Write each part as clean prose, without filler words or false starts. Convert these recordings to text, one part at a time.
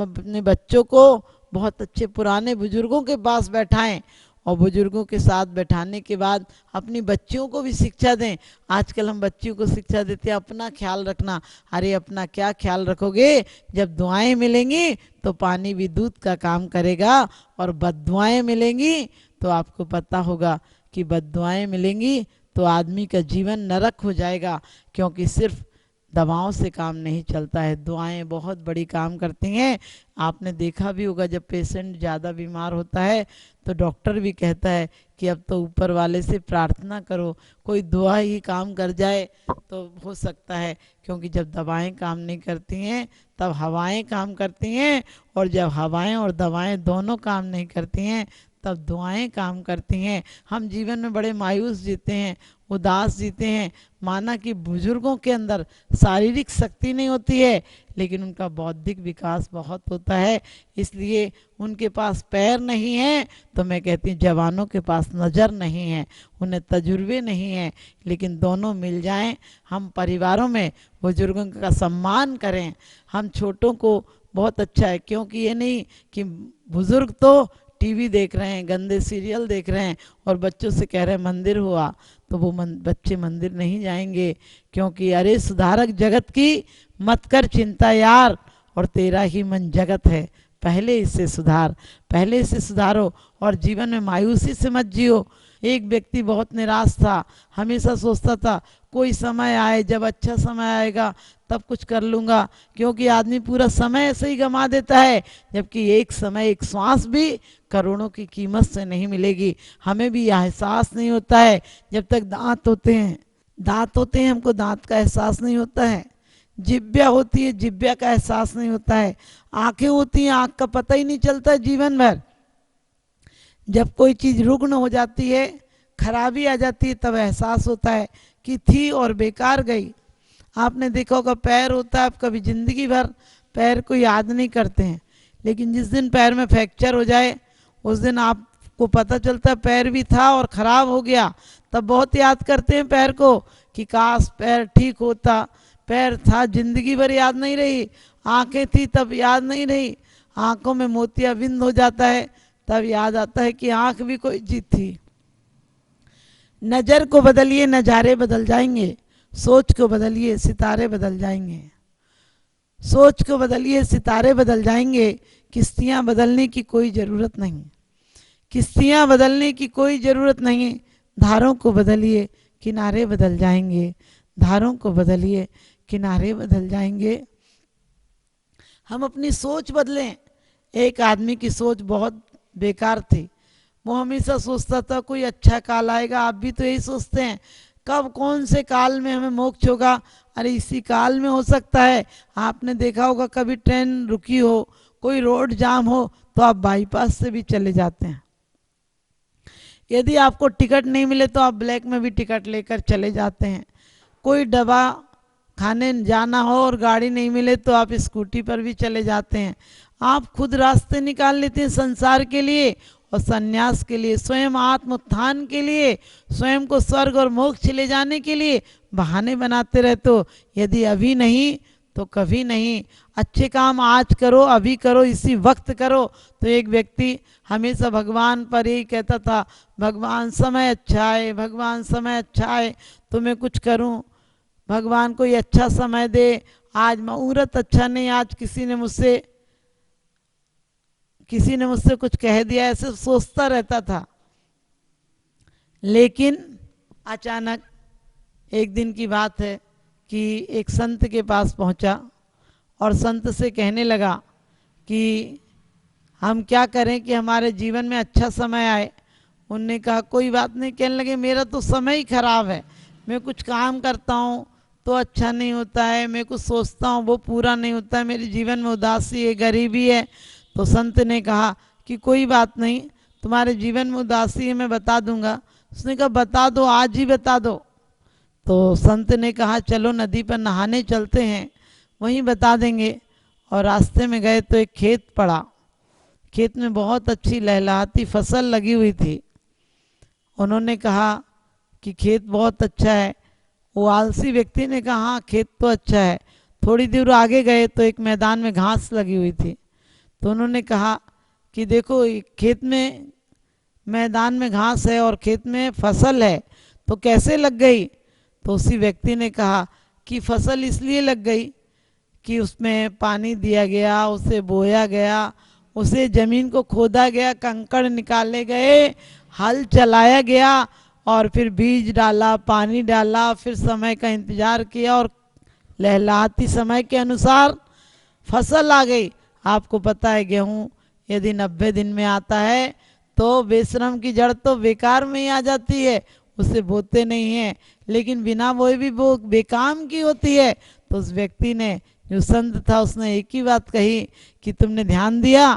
अपने बच्चों को बहुत अच्छे पुराने बुजुर्गों के पास बैठाएं और बुजुर्गों के साथ बैठाने के बाद अपनी बच्चियों को भी शिक्षा दें। आजकल हम बच्चियों को शिक्षा देते हैं अपना ख्याल रखना। अरे अपना क्या ख्याल रखोगे, जब दुआएं मिलेंगी तो पानी भी दूध का काम करेगा, और बद्दुआएं मिलेंगी तो आपको पता होगा कि बद्दुआएं मिलेंगी तो आदमी का जीवन नरक हो जाएगा, क्योंकि सिर्फ दवाओं से काम नहीं चलता है, दुआएं बहुत बड़ी काम करती हैं। आपने देखा भी होगा जब पेशेंट ज़्यादा बीमार होता है तो डॉक्टर भी कहता है कि अब तो ऊपर वाले से प्रार्थना करो, कोई दुआ ही काम कर जाए तो हो सकता है, क्योंकि जब दवाएं काम नहीं करती हैं तब हवाएं काम करती हैं, और जब हवाएं और दवाएं दोनों काम नहीं करती हैं तब दुआएं काम करती हैं। हम जीवन में बड़े मायूस जीते हैं, उदास जीते हैं, माना कि बुजुर्गों के अंदर शारीरिक शक्ति नहीं होती है लेकिन उनका बौद्धिक विकास बहुत होता है, इसलिए उनके पास पैर नहीं है तो मैं कहती हूँ जवानों के पास नज़र नहीं है, उन्हें तजुर्बे नहीं है। लेकिन दोनों मिल जाएं, हम परिवारों में बुजुर्गों का सम्मान करें। हम छोटों को बहुत अच्छा है, क्योंकि ये नहीं कि बुजुर्ग तो टीवी देख रहे हैं, गंदे सीरियल देख रहे हैं और बच्चों से कह रहे हैं मंदिर हुआ, तो वो बच्चे मंदिर नहीं जाएंगे, क्योंकि अरे सुधारक जगत की मत कर चिंता यार, और तेरा ही मन जगत है, पहले इससे सुधार, पहले इससे सुधारो और जीवन में मायूसी से मत जियो। एक व्यक्ति बहुत निराश था, हमेशा सोचता था कोई समय आए, जब अच्छा समय आएगा तब कुछ कर लूँगा, क्योंकि आदमी पूरा समय ऐसे ही गंवा देता है, जबकि एक समय एक श्वास भी करोड़ों की कीमत से नहीं मिलेगी। हमें भी यह एहसास नहीं होता है जब तक दांत होते हैं, दांत होते हैं हमको दांत का एहसास नहीं होता है, जिब्या होती है जिब्या का एहसास नहीं होता है, आंखें होती हैं आंख का पता ही नहीं चलता जीवन भर। जब कोई चीज़ रुग्ण हो जाती है, खराबी आ जाती है, तब एहसास होता है कि थी और बेकार गई। आपने देखा होगा पैर होता है, आप कभी जिंदगी भर पैर को याद नहीं करते हैं, लेकिन जिस दिन पैर में फ्रैक्चर हो जाए उस दिन आपको पता चलता है पैर भी था और ख़राब हो गया, तब बहुत याद करते हैं पैर को कि काश पैर ठीक होता, पैर था जिंदगी भर याद नहीं रही, आंखें थी तब याद नहीं रही, आंखों में मोतियाबिंद हो जाता है तब याद आता है कि आंख भी कोई चीज थी। नज़र को बदलिए नज़ारे बदल जाएंगे, सोच को बदलिए सितारे बदल जाएंगे, सोच को बदलिए सितारे बदल जाएंगे, किश्तियाँ बदलने की कोई ज़रूरत नहीं, किश्तियाँ बदलने की कोई ज़रूरत नहीं, धारों को बदलिए किनारे बदल जाएंगे, धारों को बदलिए किनारे बदल जाएंगे। हम अपनी सोच बदलें। एक आदमी की सोच बहुत बेकार थी, वो हमेशा सोचता था कोई अच्छा काल आएगा, आप भी तो यही सोचते हैं कब कौन से काल में हमें मोक्ष होगा, अरे इसी काल में हो सकता है। आपने देखा होगा कभी ट्रेन रुकी हो, कोई रोड जाम हो तो आप बाईपास से भी चले जाते हैं, यदि आपको टिकट नहीं मिले तो आप ब्लैक में भी टिकट लेकर चले जाते हैं, कोई दवा खाने जाना हो और गाड़ी नहीं मिले तो आप स्कूटी पर भी चले जाते हैं। आप खुद रास्ते निकाल लेते हैं संसार के लिए और संन्यास के लिए, स्वयं आत्म उत्थान के लिए, स्वयं को स्वर्ग और मोक्ष ले जाने के लिए बहाने बनाते रहते हो। यदि अभी नहीं तो कभी नहीं, अच्छे काम आज करो, अभी करो, इसी वक्त करो। तो एक व्यक्ति हमेशा भगवान पर यही कहता था, भगवान समय अच्छा है, भगवान समय अच्छा है तो मैं कुछ करूं, भगवान कोई अच्छा समय दे, आज मुहूर्त अच्छा नहीं, आज किसी ने मुझसे कुछ कह दिया, ऐसे सोचता रहता था। लेकिन अचानक एक दिन की बात है कि एक संत के पास पहुंचा और संत से कहने लगा कि हम क्या करें कि हमारे जीवन में अच्छा समय आए। उनने कहा कोई बात नहीं, कहने लगे मेरा तो समय ही खराब है, मैं कुछ काम करता हूँ तो अच्छा नहीं होता है, मैं कुछ सोचता हूँ वो पूरा नहीं होता है, मेरे जीवन में उदासी है, गरीबी है। तो संत ने कहा कि कोई बात नहीं, तुम्हारे जीवन में उदासी है मैं बता दूंगा। उसने कहा बता दो, आज ही बता दो। तो संत ने कहा चलो नदी पर नहाने चलते हैं, वहीं बता देंगे। और रास्ते में गए तो एक खेत पड़ा, खेत में बहुत अच्छी लहलहाती फसल लगी हुई थी। उन्होंने कहा कि खेत बहुत अच्छा है। वो आलसी व्यक्ति ने कहा हाँ खेत तो अच्छा है। थोड़ी दूर आगे गए तो एक मैदान में घास लगी हुई थी। तो उन्होंने कहा कि देखो खेत में मैदान में घास है और खेत में फसल है, तो कैसे लग गई? तो उसी व्यक्ति ने कहा कि फसल इसलिए लग गई कि उसमें पानी दिया गया, उसे बोया गया, उसे जमीन को खोदा गया, कंकड़ निकाले गए, हल चलाया गया और फिर बीज डाला, पानी डाला, फिर समय का इंतजार किया और लहलहाती समय के अनुसार फसल आ गई। आपको पता है गेहूं यदि 90 दिन में आता है तो बेशरम की जड़ तो बेकार में ही आ जाती है, उसे बोते नहीं है, लेकिन बिना बोए भी वो बेकाम की होती है। तो उस व्यक्ति ने, जो संत था, उसने एक ही बात कही कि तुमने ध्यान दिया,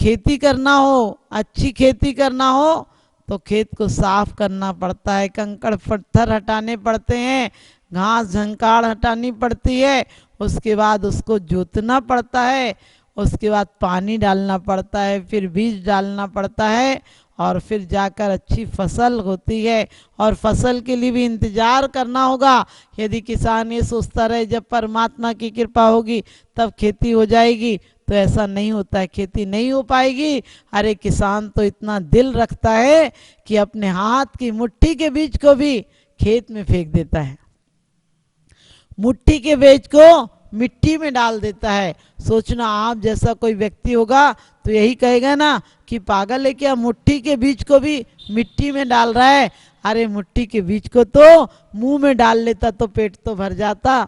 खेती करना हो, अच्छी खेती करना हो तो खेत को साफ करना पड़ता है, कंकड़ पत्थर हटाने पड़ते हैं, घास झंकाड़ हटानी पड़ती है, उसके बाद उसको जोतना पड़ता है, उसके बाद पानी डालना पड़ता है, फिर बीज डालना पड़ता है और फिर जाकर अच्छी फसल होती है। और फसल के लिए भी इंतजार करना होगा। यदि किसान ये सोचता रहे जब परमात्मा की कृपा होगी तब खेती हो जाएगी, तो ऐसा नहीं होता है, खेती नहीं हो पाएगी। अरे किसान तो इतना दिल रखता है कि अपने हाथ की मुट्ठी के बीज को भी खेत में फेंक देता है, मुट्ठी के बीज को मिट्टी में डाल देता है। सोचना आप जैसा कोई व्यक्ति होगा तो यही कहेगा ना कि पागल है क्या, मुट्ठी के बीज को भी मिट्टी में डाल रहा है। अरे मुट्ठी के बीज को तो मुंह में डाल लेता तो पेट तो भर जाता,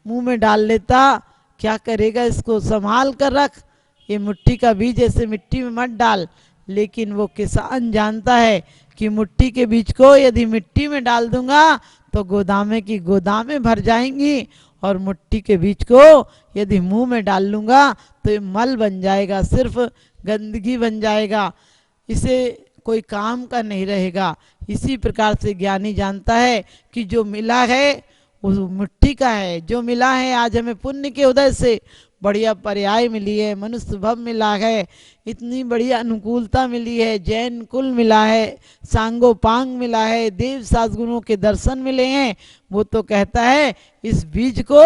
मुंह में डाल लेता, क्या करेगा, इसको संभाल कर रख, ये मुट्ठी का बीज ऐसे मिट्टी में मत डाल। लेकिन वो किसान जानता है कि मुट्ठी के बीज को यदि मिट्टी में डाल दूंगा तो गोदामे की गोदामें भर जाएंगी, और मुट्ठी के बीज को यदि मुंह में डाल लूंगा तो ये मल बन जाएगा, सिर्फ गंदगी बन जाएगा, इसे कोई काम का नहीं रहेगा। इसी प्रकार से ज्ञानी जानता है कि जो मिला है उस मिट्टी का है, जो मिला है आज हमें पुण्य के उदय से बढ़िया पर्याय मिली है, मनुष्य भव मिला है, इतनी बढ़िया अनुकूलता मिली है, जैन कुल मिला है, सांगोपांग मिला है, देव साधगुणों के दर्शन मिले हैं। वो तो कहता है इस बीज को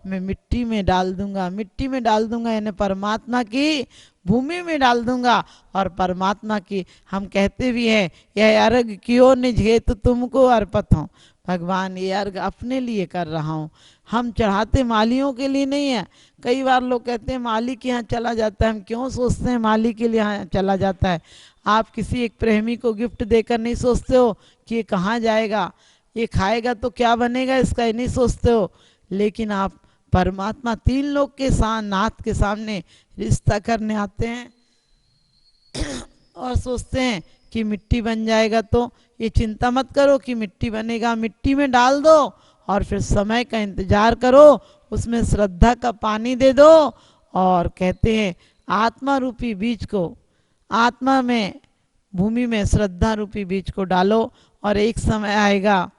मैं मिट्टी में डाल दूंगा, मिट्टी में डाल दूंगा यानी परमात्मा की भूमि में डाल दूंगा। और परमात्मा की हम कहते भी हैं यह अर्घ क्यों निज हेतु तुमको अर्पित हूँ, भगवान ये अर्घ अपने लिए कर रहा हूँ, हम चढ़ाते मालियों के लिए नहीं है। कई बार लोग कहते हैं माली के यहाँ चला जाता है, हम क्यों सोचते हैं माली के लिए यहाँ चला जाता है? आप किसी एक प्रेमी को गिफ्ट देकर नहीं सोचते हो कि ये कहाँ जाएगा, ये खाएगा तो क्या बनेगा इसका, ये नहीं सोचते हो। लेकिन आप परमात्मा तीन लोग के साथ नाथ के सामने रिश्ता करने आते हैं और सोचते हैं कि मिट्टी बन जाएगा, तो ये चिंता मत करो कि मिट्टी बनेगा, मिट्टी में डाल दो और फिर समय का इंतजार करो, उसमें श्रद्धा का पानी दे दो। और कहते हैं आत्मा रूपी बीज को, आत्मा में भूमि में श्रद्धा रूपी बीज को डालो और एक समय आएगा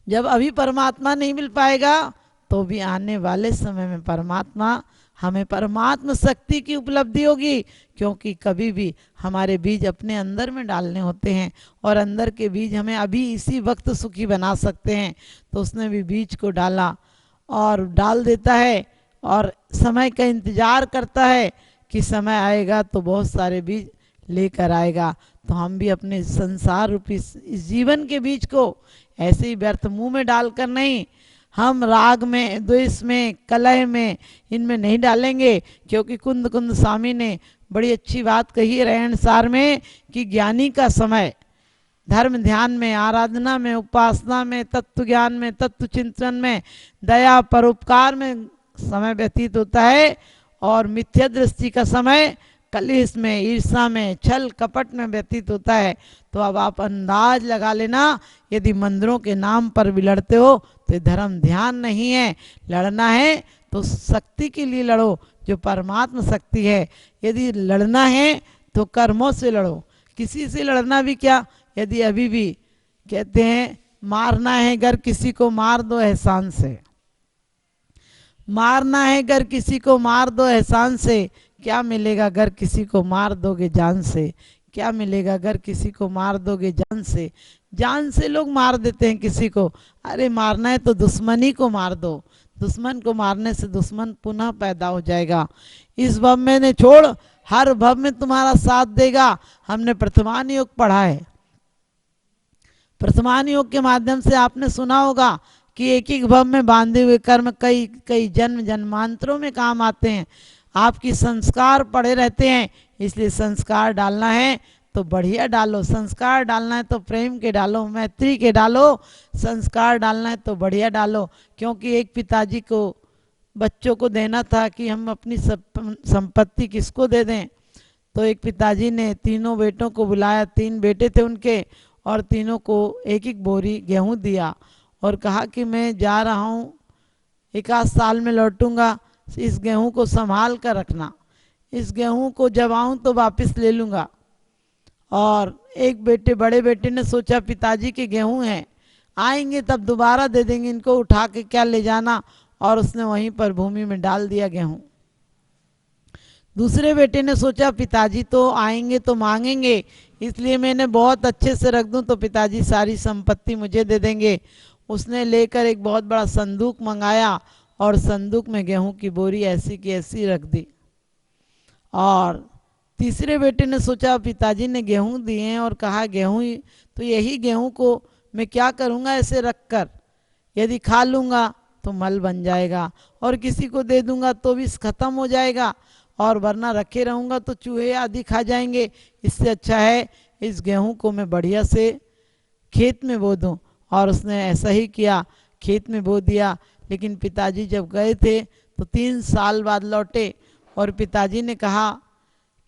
जब अभी परमात्मा नहीं मिल पाएगा तो भी आने वाले समय में परमात्मा, हमें परमात्मा शक्ति की उपलब्धि होगी। क्योंकि कभी भी हमारे बीज अपने अंदर में डालने होते हैं और अंदर के बीज हमें अभी इसी वक्त सुखी बना सकते हैं। तो उसने भी बीज को डाला और डाल देता है और समय का इंतजार करता है कि समय आएगा तो बहुत सारे बीज लेकर आएगा। तो हम भी अपने संसार रूपी इस जीवन के बीज को ऐसे ही व्यर्थ मुंह में डालकर नहीं, हम राग में, द्वेष में, कलह में, इनमें नहीं डालेंगे। क्योंकि कुंद कुंद स्वामी ने बड़ी अच्छी बात कही है रहनसार में कि ज्ञानी का समय धर्म ध्यान में, आराधना में, उपासना में, तत्व ज्ञान में, तत्व चिंतन में, दया परोपकार में समय व्यतीत होता है, और मिथ्या दृष्टि का समय कलेश में, ईर्षा में, छल कपट में व्यतीत होता है। तो अब आप अंदाज लगा लेना, यदि मंदिरों के नाम पर भी लड़ते हो तो ये धर्म ध्यान नहीं है। लड़ना है तो शक्ति के लिए लड़ो जो परमात्मा शक्ति है। यदि लड़ना है तो कर्मों से लड़ो, किसी से लड़ना भी क्या, यदि अभी भी कहते हैं मारना है अगर किसी को मार दो एहसान से, मारना है अगर किसी को मार दो एहसान से, क्या मिलेगा अगर किसी को मार दोगे जान से, क्या मिलेगा अगर किसी को मार दोगे जान से। जान से लोग मार देते हैं किसी को, अरे मारना है तो दुश्मनी को मार दो, दुश्मन को मारने से दुश्मन पुनः पैदा हो जाएगा। इस भव में ने छोड़ हर भव में तुम्हारा साथ देगा। हमने प्रथमान योग पढ़ा है। प्रथमान योग के माध्यम से आपने सुना होगा कि एक एक भव में बांधे हुए कर्म कई कई जन्म जन्मांतरों में काम आते हैं। आपकी संस्कार पड़े रहते हैं, इसलिए संस्कार डालना है तो बढ़िया डालो। संस्कार डालना है तो प्रेम के डालो, मैत्री के डालो। संस्कार डालना है तो बढ़िया डालो। क्योंकि एक पिताजी को बच्चों को देना था कि हम अपनी संपत्ति किसको दे दें। तो एक पिताजी ने तीनों बेटों को बुलाया, 3 बेटे थे उनके, और तीनों को एक एक बोरी गेहूं दिया और कहा कि मैं जा रहा हूँ, 1 साल में लौटूंगा, इस गेहूं को संभाल कर रखना। इस गेहूं को जब आऊँ तो वापस ले लूँगा। और एक बेटे, बड़े बेटे ने सोचा पिताजी के गेहूं हैं, आएंगे तब दोबारा दे देंगे, इनको उठा के क्या ले जाना, और उसने वहीं पर भूमि में डाल दिया गेहूं। दूसरे बेटे ने सोचा पिताजी तो आएंगे तो मांगेंगे, इसलिए मैंने बहुत अच्छे से रख दूं तो पिताजी सारी संपत्ति मुझे दे देंगे। उसने लेकर एक बहुत बड़ा संदूक मंगाया और संदूक में गेहूं की बोरी ऐसी की ऐसी रख दी। और तीसरे बेटे ने सोचा पिताजी ने गेहूं दिए हैं और कहा गेहूं तो यही गेहूं को मैं क्या करूंगा ऐसे रख कर, यदि खा लूँगा तो मल बन जाएगा और किसी को दे दूंगा तो भी ख़त्म हो जाएगा, और वरना रखे रहूँगा तो चूहे आदि खा जाएंगे। इससे अच्छा है इस गेहूं को मैं बढ़िया से खेत में बो दूँ। और उसने ऐसा ही किया, खेत में बो दिया। लेकिन पिताजी जब गए थे तो 3 साल बाद लौटे और पिताजी ने कहा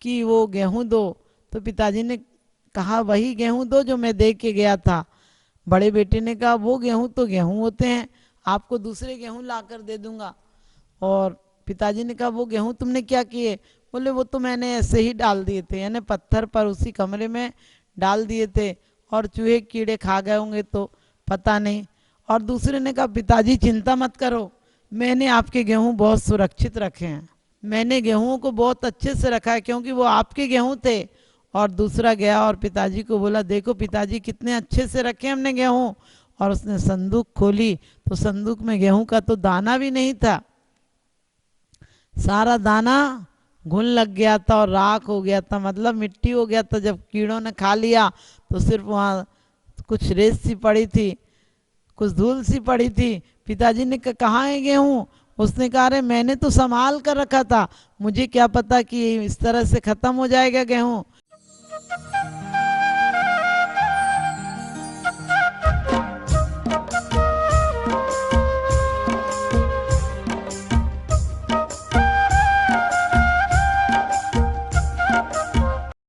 कि वो गेहूं दो। तो पिताजी ने कहा वही गेहूं दो जो मैं दे के गया था। बड़े बेटे ने कहा वो गेहूं तो गेहूं होते हैं, आपको दूसरे गेहूं ला कर दे दूंगा। और पिताजी ने कहा वो गेहूं तुमने क्या किए? बोले वो तो मैंने ऐसे ही डाल दिए थे, यानी पत्थर पर उसी कमरे में डाल दिए थे और चूहे कीड़े खा गए होंगे तो पता नहीं। और दूसरे ने कहा पिताजी चिंता मत करो, मैंने आपके गेहूं बहुत सुरक्षित रखे हैं, मैंने गेहूं को बहुत अच्छे से रखा है क्योंकि वो आपके गेहूं थे। और दूसरा गया और पिताजी को बोला देखो पिताजी कितने अच्छे से रखे हमने गेहूं। और उसने संदूक खोली तो संदूक में गेहूं का तो दाना भी नहीं था, सारा दाना घुन लग गया था और राख हो गया था, मतलब मिट्टी हो गया था। जब कीड़ों ने खा लिया तो सिर्फ वहाँ कुछ रेत सी पड़ी थी, कुछ धूल सी पड़ी थी। पिताजी ने कहा कहाँ है गेहूँ? उसने कहा अरे मैंने तो संभाल कर रखा था, मुझे क्या पता कि इस तरह से ख़त्म हो जाएगा गेहूँ।